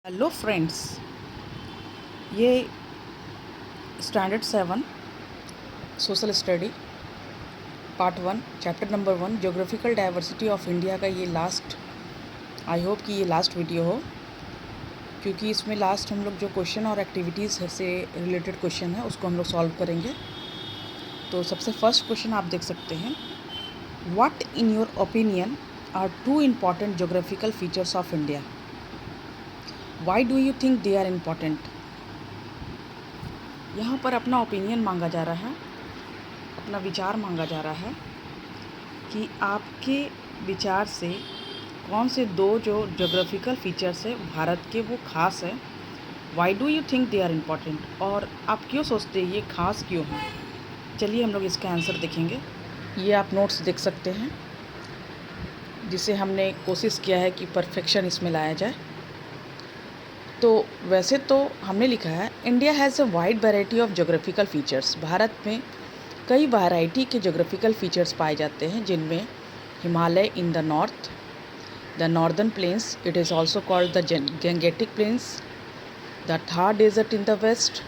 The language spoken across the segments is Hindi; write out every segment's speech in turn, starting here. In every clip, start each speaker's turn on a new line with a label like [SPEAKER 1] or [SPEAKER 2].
[SPEAKER 1] हेलो फ्रेंड्स, ये standard 7 social study part 1 chapter number 1 geographical diversity of India का ये लास्ट, आई होप कि ये लास्ट वीडियो हो, क्योंकि इसमें लास्ट हम लोग जो क्वेश्चन और एक्टिविटीज़ से रिलेटेड क्वेश्चन है उसको हम लोग सॉल्व करेंगे। तो सबसे फर्स्ट क्वेश्चन आप देख सकते हैं, what in your opinion are two important geographical features of India? Why do you think they are important? यहाँ पर अपना ओपिनियन मांगा जा रहा है, अपना विचार मांगा जा रहा है कि आपके विचार से कौन से दो जो ज्योग्राफिकल फीचर्स है भारत के वो ख़ास है। Why do you think they are important, और आप क्यों सोचते हैं ये ख़ास क्यों हैं? चलिए हम लोग इसका आंसर देखेंगे। ये आप नोट्स देख सकते हैं, जिसे हमने कोशिश किया है कि परफेक्शन इसमें लाया जाए। तो वैसे तो हमने लिखा है, India has a wide variety of geographical features. Bharat में कई वैरायटी के ज्योग्राफिकल फीचर्स पाए जाते हैं, जिनमें Himalaya in the north, the northern plains, it is also called the Gangetic plains, the Thar desert in the west,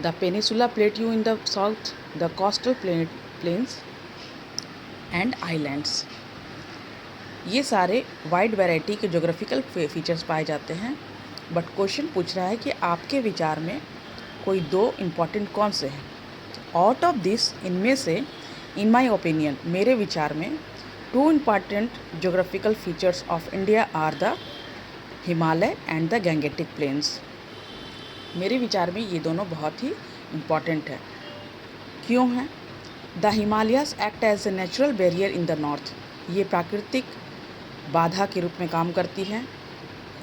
[SPEAKER 1] the peninsula plateau in the south, the coastal plains and islands. ये सारे वाइड वैरायटी के ज्योग्राफिकल फीचर्स पाए जाते हैं। बट क्वेश्चन पूछ रहा है कि आपके विचार में कोई दो इम्पॉर्टेंट कौन से हैं? आउट ऑफ दिस, इनमें से, इन माय ओपिनियन, मेरे विचार में, two important geographical features of India are the Himalaya and the Gangetic plains. मेरे विचार में ये दोनों बहुत ही इम्पॉर्टेंट है। क्यों है? The Himalayas act as a natural barrier in the north. ये प्राकृतिक बाधा के रूप में काम करती है।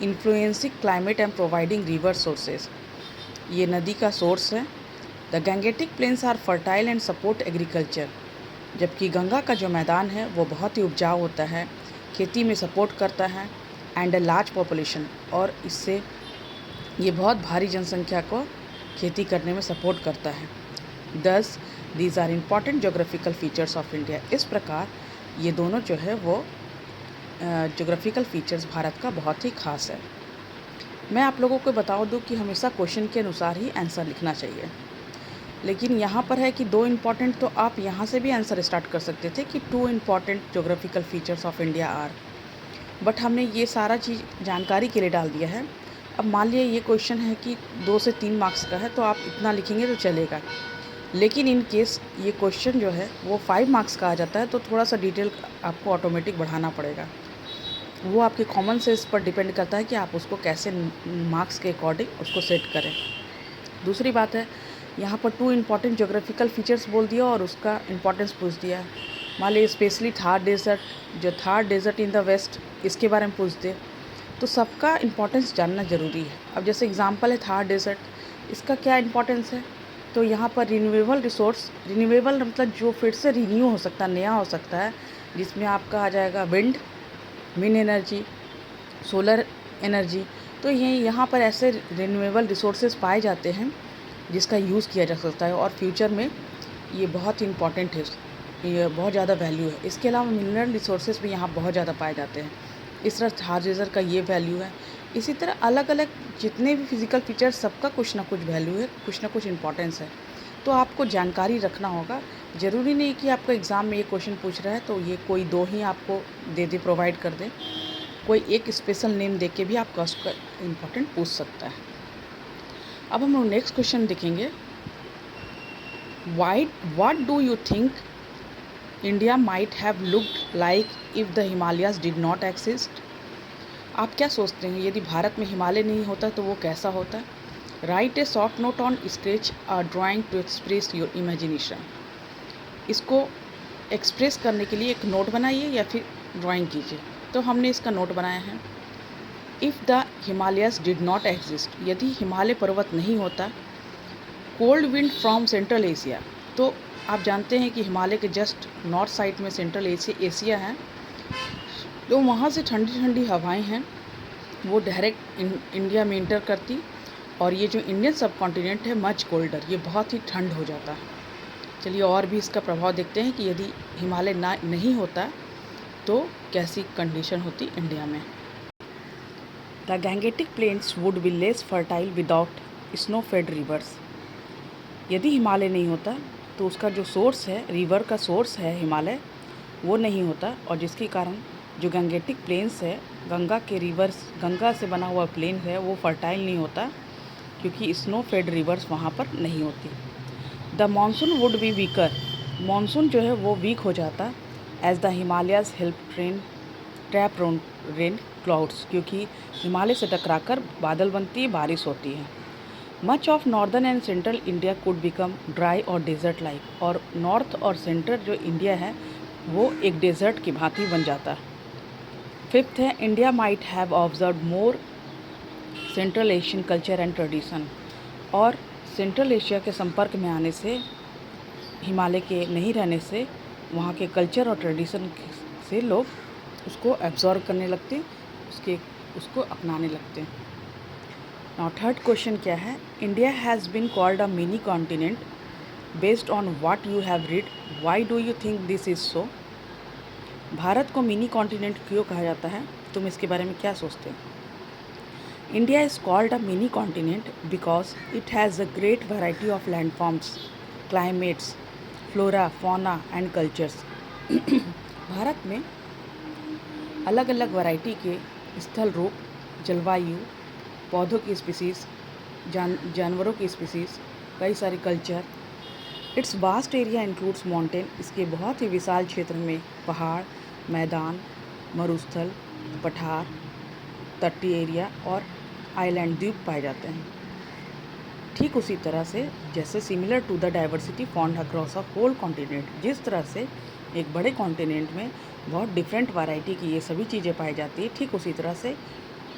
[SPEAKER 1] Influencing climate and providing river sources, ये नदी का सोर्स है। The Gangetic plains are fertile and support agriculture, जबकि गंगा का जो मैदान है वो बहुत ही उपजाऊ होता है, खेती में सपोर्ट करता है। एंड अ लार्ज पॉपुलेशन, और इससे ये बहुत भारी जनसंख्या को खेती करने में सपोर्ट करता है। दस, these are important geographical features of India. इस प्रकार ये दोनों जो है वो ज्योग्राफिकल फीचर्स भारत का बहुत ही ख़ास है। मैं आप लोगों को बता दूं कि हमेशा क्वेश्चन के अनुसार ही आंसर लिखना चाहिए, लेकिन यहाँ पर है कि दो इम्पॉर्टेंट, तो आप यहाँ से भी आंसर स्टार्ट कर सकते थे कि two important geographical features of India are. But हमने ये सारा चीज़ जानकारी के लिए डाल दिया है। अब मान लिया ये क्वेश्चन है कि 2 से 3 मार्क्स का है, तो आप इतना लिखेंगे तो चलेगा। लेकिन इन केस ये क्वेश्चन जो है वो 5 मार्क्स का आ जाता है, तो थोड़ा सा डिटेल आपको ऑटोमेटिक बढ़ाना पड़ेगा। वो आपके कॉमन सेंस पर डिपेंड करता है कि आप उसको कैसे मार्क्स के अकॉर्डिंग उसको सेट करें। दूसरी बात है, यहाँ पर टू इम्पॉर्टेंट ज्योग्राफिकल फीचर्स बोल दिया और उसका इम्पोर्टेंस पूछ दिया है। मान लीजिए स्पेशली थार डेजर्ट, जो Thar desert in the west, इसके बारे में पूछ दे, तो सबका इम्पोर्टेंस जानना ज़रूरी है। अब जैसे एग्जांपल है थार डेजर्ट, इसका क्या इम्पोर्टेंस है? तो यहाँ पर रिन्यूएबल रिसोर्स, रिन्यूएबल मतलब जो फिर से रिन्यू हो सकता है, नया हो सकता है, जिसमें आपका आ जाएगा विंड एनर्जी, सोलर एनर्जी। तो ये यहाँ पर ऐसे रिन्यूएबल रिसोर्सेज पाए जाते हैं जिसका यूज़ किया जा सकता है, और फ्यूचर में ये बहुत ही इम्पॉर्टेंट है, ये बहुत ज़्यादा वैल्यू है। इसके अलावा मिनरल रिसोर्सेज भी यहाँ बहुत ज़्यादा पाए जाते हैं। इस तरह थार डेजर्ट का ये वैल्यू है। इसी तरह अलग अलग जितने भी फिज़िकल फीचर्स, सबका कुछ ना कुछ वैल्यू है, कुछ ना कुछ इम्पॉर्टेंस है। तो आपको जानकारी रखना होगा। ज़रूरी नहीं कि आपका एग्ज़ाम में ये क्वेश्चन पूछ रहा है तो ये कोई दो ही आपको दे दे, प्रोवाइड कर दे। कोई एक स्पेशल नेम दे के भी आपका उसका इम्पोर्टेंट पूछ सकता है। अब हम लोग नेक्स्ट क्वेश्चन देखेंगे, what do you think India might have looked like if the Himalayas did not exist? आप क्या सोचते हैं यदि भारत में हिमालय नहीं होता तो वो कैसा होता? Write a short note on sketch और drawing to express your imagination. इसको एक्सप्रेस करने के लिए एक नोट बनाइए या फिर ड्राइंग कीजिए। तो हमने इसका नोट बनाया है, if the Himalayas did not exist, यदि हिमालय पर्वत नहीं होता, cold wind from central Asia, तो आप जानते हैं कि हिमालय के जस्ट नॉर्थ साइड में सेंट्रल एशिया है, तो वहाँ से ठंडी ठंडी हवाएं हैं वो डायरेक्ट इंडिया में इंटर करती, और ये जो इंडियन सब कॉन्टिनेंट है मच कोल्डर, ये बहुत ही ठंड हो जाता है। चलिए और भी इसका प्रभाव देखते हैं कि यदि हिमालय नहीं होता तो कैसी कंडीशन होती इंडिया में। The Gangetic plains would be less fertile without snow fed rivers. यदि हिमालय नहीं होता तो उसका जो सोर्स है, रिवर का सोर्स है हिमालय, वो नहीं होता, और जिसके कारण जो गैंगेटिक प्लेन्स है, गंगा के रिवर्स, गंगा से बना हुआ प्लेन है, वो फर्टाइल नहीं होता क्योंकि स्नो फेड रिवर्स वहाँ पर नहीं होती। The monsoon would be weaker. Monsoon जो है वो वीक हो जाता as the Himalayas help trap rain clouds, क्योंकि हिमालय से टकराकर बादल बनती है, बारिश होती है। Much of northern and central India could become dry और डेजर्ट लाइक, और नॉर्थ और सेंट्रल जो इंडिया है वो एक डेजर्ट की भांति बन जाता। फिफ्थ है, India might have observe more central Asian culture and tradition, और सेंट्रल एशिया के संपर्क में आने से, हिमालय के नहीं रहने से, वहाँ के कल्चर और ट्रेडिशन से लोग उसको एब्जॉर्व करने लगते, उसको अपनाने लगते हैं। नाउ थर्ड क्वेश्चन क्या है, India has been called a mini continent based on what you have read, why do you think this is so. Bharat को मिनी कॉन्टिनेंट क्यों कहा जाता है, तुम इसके बारे में क्या सोचते हो? India is called a mini continent because it has a great variety of landforms, climates, flora, fauna and cultures. Bharat में अलग अलग वैरायटी के स्थल रूप, जलवायु, पौधों की स्पीसीज़, जानवरों की स्पीसीज़, कई सारे culture. Its vast area includes mountain, इसके बहुत ही विशाल क्षेत्र में पहाड़, मैदान, मरुस्थल, पठार, तटीय एरिया और आइलैंड, द्वीप पाए जाते हैं। ठीक उसी तरह से जैसे similar to the diversity found across a whole continent, जिस तरह से एक बड़े कॉन्टिनेंट में बहुत डिफरेंट वैरायटी की ये सभी चीज़ें पाई जाती है, ठीक उसी तरह से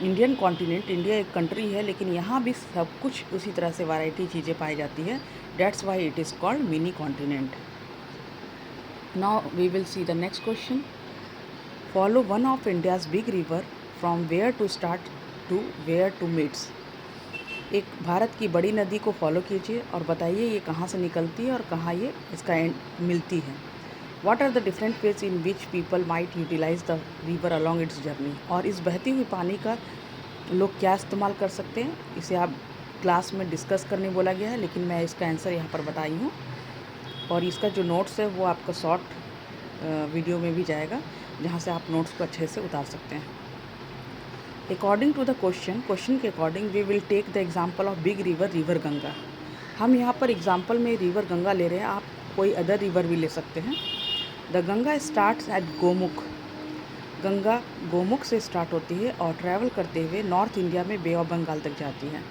[SPEAKER 1] इंडियन कॉन्टिनेंट, इंडिया एक कंट्री है लेकिन यहाँ भी सब कुछ उसी तरह से वैरायटी चीज़ें पाई जाती है। That's why it is called mini continent. Now we will see the next question. Follow one of India's big river from where to start to where to meets. एक भारत की बड़ी नदी को फॉलो कीजिए और बताइए ये कहाँ से निकलती है और कहाँ ये इसका एंड मिलती है। What are the different ways in which people might utilize the river along its journey? और इस बहती हुई पानी का लोग क्या इस्तेमाल कर सकते हैं, इसे आप क्लास में डिस्कस करने बोला गया है, लेकिन मैं इसका आंसर यहाँ पर बताई हूँ, और इसका जो नोट्स है वो आपका शॉर्ट वीडियो में भी जाएगा, जहाँ से आप नोट्स को अच्छे से उतार सकते हैं। अकॉर्डिंग टू द क्वेश्चन के according we will take the example of big river, river Ganga. हम यहाँ पर एग्जाम्पल में रिवर गंगा ले रहे हैं, आप कोई अदर रिवर भी ले सकते हैं। The Ganga starts at Gomukh. Ganga Gomukh से स्टार्ट होती है और ट्रैवल करते हुए नॉर्थ इंडिया में बे ऑफ बंगाल तक जाती है।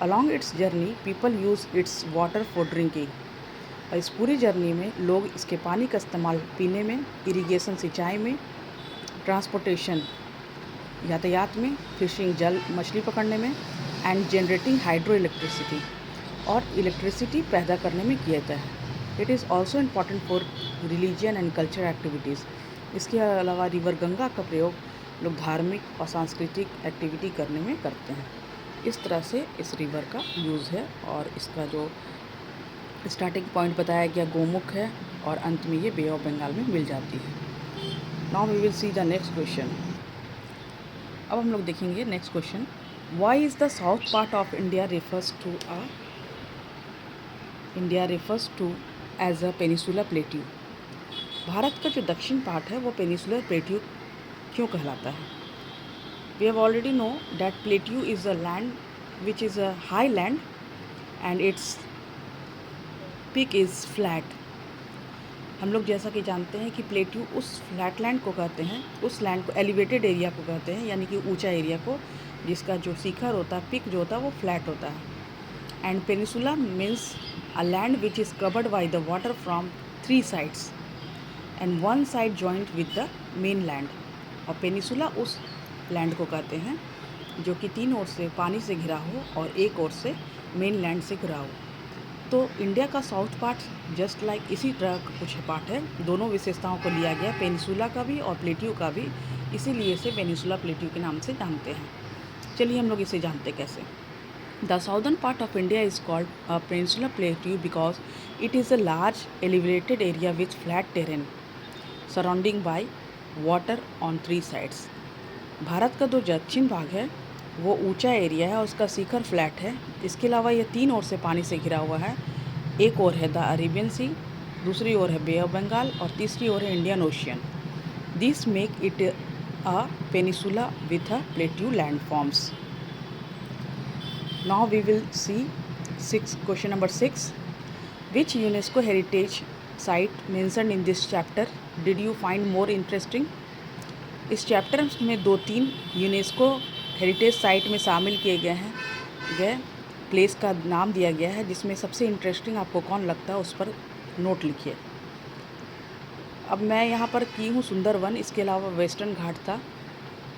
[SPEAKER 1] Along its journey people use it's water for drinking. और इस पूरी जर्नी में लोग इसके पानी का इस्तेमाल पीने में, इरिगेशन सिंचाई में, ट्रांसपोर्टेशन यातायात में, फिशिंग जल मछली पकड़ने में, एंड जनरेटिंग हाइड्रो इलेक्ट्रिसिटी और इलेक्ट्रिसिटी पैदा करने में किया जाता है। It is also important for religion and culture activities. इसके अलावा रिवर गंगा का प्रयोग लोग धार्मिक और सांस्कृतिक एक्टिविटी करने में करते हैं। इस तरह से इस रिवर का यूज़ है, और इसका जो स्टार्टिंग पॉइंट बताया गया गोमुख है और अंत में ये बे ऑफ बंगाल में मिल जाती है। Now we will see the next question. अब हम लोग देखेंगे next question. Why is the south part of India refers to as a peninsular plateau. Bharat का जो दक्षिण पार्ट है वो पेनिसुलर प्लेट्यू क्यों कहलाता है? We have already know that plateau is a land which is a high land and its peak is flat. हम लोग जैसा कि जानते हैं कि प्लेट्यू उस फ्लैट लैंड को कहते हैं, उस लैंड को एलिवेटेड एरिया को कहते हैं, यानी कि ऊंचा एरिया को, जिसका जो शिखर होता है, पीक जो होता है, वो फ्लैट होता है। And peninsula means a land which is covered by the water from 3 sides and one side joined with the mainland। और पेनिसुला उस लैंड को कहते हैं जो कि 3 ओर से पानी से घिरा हो और एक ओर से मेन लैंड से घिरा हो। तो इंडिया का साउथ पार्ट जस्ट लाइक इसी तरह का कुछ पार्ट है, दोनों विशेषताओं को लिया गया, पेनिसुला का भी और प्लेट्यू का भी, इसीलिए इसे पेनिसुला प्लेट्यू के नाम से जानते हैं। चलिए हम लोग इसे जानते कैसे। The southern part of India is called a peninsular plateau because it is a large elevated area with flat terrain surrounding by water on 3 sides। Bharat का जो दक्षिण भाग है वो ऊंचा एरिया है और उसका शिखर फ्लैट है। इसके अलावा ये 3 ओर से पानी से घिरा हुआ है। एक ओर है द अरेबियन सी, दूसरी ओर है बे ऑफ बंगाल और तीसरी ओर है Indian Ocean. This make it a peninsula with a plateau landforms. Now we will see question number 6। Which UNESCO heritage site mentioned in this chapter did you find more interesting? इस चैप्टर में 2-3 यूनेस्को हेरिटेज साइट में शामिल किए गए प्लेस का नाम दिया गया है, जिसमें सबसे इंटरेस्टिंग आपको कौन लगता है उस पर नोट लिखिए। अब मैं यहाँ पर की हूँ सुंदरवन, इसके अलावा वेस्टर्न घाट था,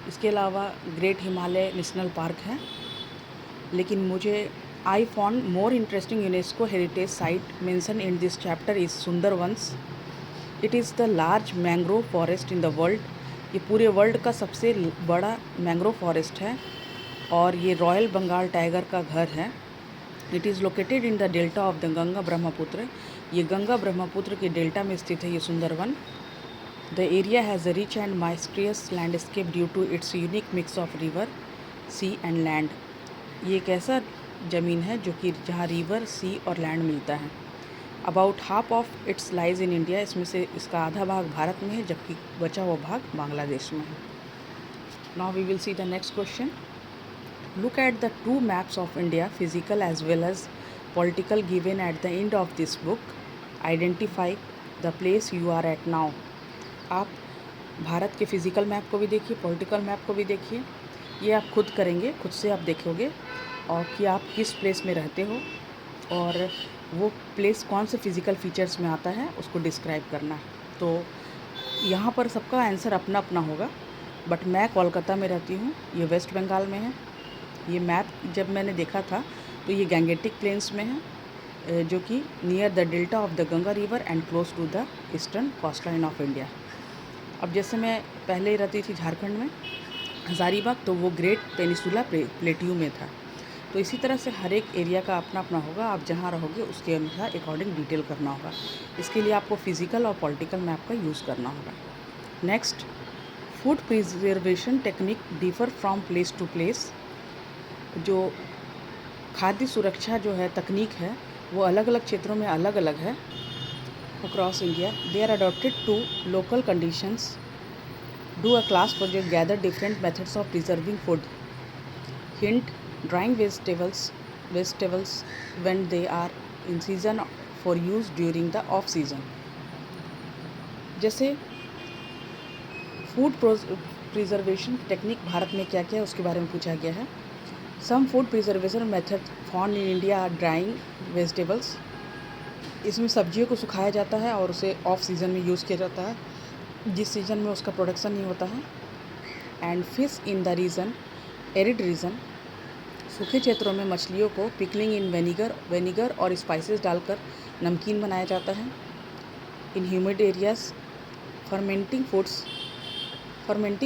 [SPEAKER 1] इसके अलावा ग्रेट हिमालय नेशनल पार्क है। लेकिन मुझे I found more interesting UNESCO heritage site mention in this chapter is Sundarbans. It is the large mangrove forest in the world. ये पूरे वर्ल्ड का सबसे बड़ा मैंग्रोव फॉरेस्ट है और ये रॉयल बंगाल टाइगर का घर है। It is located in the delta of the Ganga Brahmaputra. ये गंगा ब्रह्मपुत्र के डेल्टा में स्थित है ये Sundarban. The area has a rich and mysterious landscape due to its unique mix of river, sea and land. ये एक ऐसा ज़मीन है जो कि जहाँ रिवर, सी और लैंड मिलता है। About half of its lies in India. इसमें से इसका आधा भाग भारत में है, जबकि बचा हुआ भाग बांग्लादेश में है। Now we will see the next question. Look at the 2 maps of India, physical as well as political, given at the end of this book. Identify the place you are at now. आप भारत के फिजिकल मैप को भी देखिए, पॉलिटिकल मैप को भी देखिए। ये आप खुद करेंगे, खुद से आप देखोगे और कि आप किस प्लेस में रहते हो और वो प्लेस कौन से फिज़िकल फीचर्स में आता है उसको डिस्क्राइब करना है। तो यहाँ पर सबका आंसर अपना अपना होगा, बट मैं कोलकाता में रहती हूँ, ये वेस्ट बंगाल में है। ये मैप जब मैंने देखा था तो ये गैंगेटिक प्लेन्स में है, जो कि near the delta of the Ganga river and close to the eastern coast line of India. अब जैसे मैं पहले रहती थी झारखंड में हज़ारीबाग, तो वो ग्रेट पेनिसुला प्लेट्यू में था। तो इसी तरह से हर एक एरिया का अपना अपना होगा। आप जहाँ रहोगे उसके अनुसार अकॉर्डिंग डिटेल करना होगा। इसके लिए आपको फिजिकल और पॉलिटिकल मैप का यूज़ करना होगा। Next, food preservation technique differ from place to place. जो खाद्य सुरक्षा जो है तकनीक है वो अलग अलग क्षेत्रों में अलग अलग है। Across India they are adopted to local conditions. Do a class project, gather different methods of preserving food. Hint, drying vegetables when they are in season for use during the off season। जैसे फूड प्रिजर्वेशन टेक्निक भारत में क्या क्या है उसके बारे में पूछा गया है। Some food preservation method found in India are drying vegetables. इसमें सब्जियों को सुखाया जाता है और उसे ऑफ सीज़न में यूज़ किया जाता है, जिस सीज़न में उसका प्रोडक्शन नहीं होता है। And fish in the region, arid region, सूखे क्षेत्रों में मछलियों को पिकलिंग इन वेनिगर और स्पाइसेस डालकर नमकीन बनाया जाता है। In humid areas, fermenting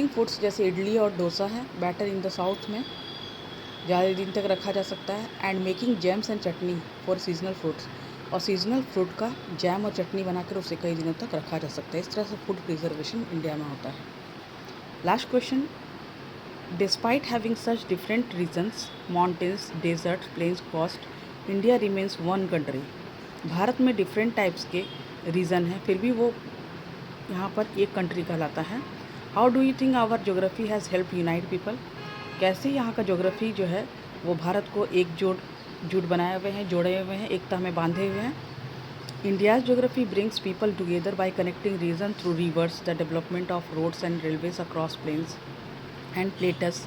[SPEAKER 1] foods जैसे इडली और डोसा है। बैटर इन द साउथ में ज़्यादा दिन तक रखा जा सकता है। And making jams and chutney for seasonal fruits, और सीजनल फ्रूट का जैम और चटनी बनाकर उसे कई दिनों तक रखा जा सकता है। इस तरह से फूड प्रिजर्वेशन इंडिया में होता है। Last question, despite having such different regions, mountains, deserts, plains, coast, India remains one country। Bharat में डिफरेंट टाइप्स के रीजन हैं, फिर भी वो यहाँ पर एक कंट्री कहलाता है। How do you think our geography has help unite people. कैसे यहाँ का जोग्राफी जो है वो भारत को एकजुट बनाए हुए हैं, जोड़े हुए हैं, एकता में बांधे हुए हैं। India's geography brings people together by connecting region through rivers, the development of roads and railways across plains and plateaus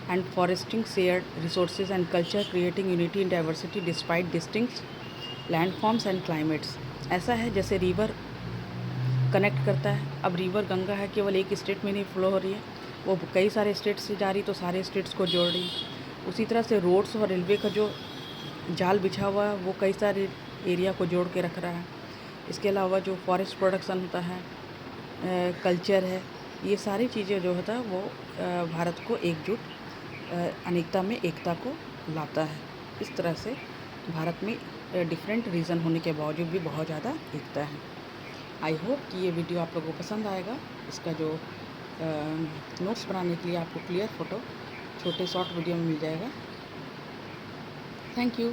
[SPEAKER 1] and foresting shared resources and culture, creating unity in diversity despite distinct landforms and climates। ऐसा है जैसे रिवर कनेक्ट करता है। अब रिवर गंगा है, केवल एक स्टेट में नहीं फ्लो हो रही है, वो कई सारे स्टेट से जा रही, तो सारे स्टेट्स को जोड़ रही। उसी तरह से रोड्स और रेलवे का जो जाल बिछा हुआ है वो कई सारे एरिया को जोड़ के रख रहा है। इसके अलावा जो फॉरेस्ट प्रोडक्शन होता है, कल्चर है, ये सारी चीज़ें जो होता है वो भारत को एकजुट, अनेकता में एकता को लाता है। इस तरह से भारत में डिफरेंट रीज़न होने के बावजूद भी बहुत ज़्यादा एकता है। आई होप कि ये वीडियो आप लोगों को पसंद आएगा। इसका जो नोट्स बनाने के लिए आपको क्लियर फ़ोटो छोटे शॉर्ट वीडियो में मिल जाएगा। Thank you.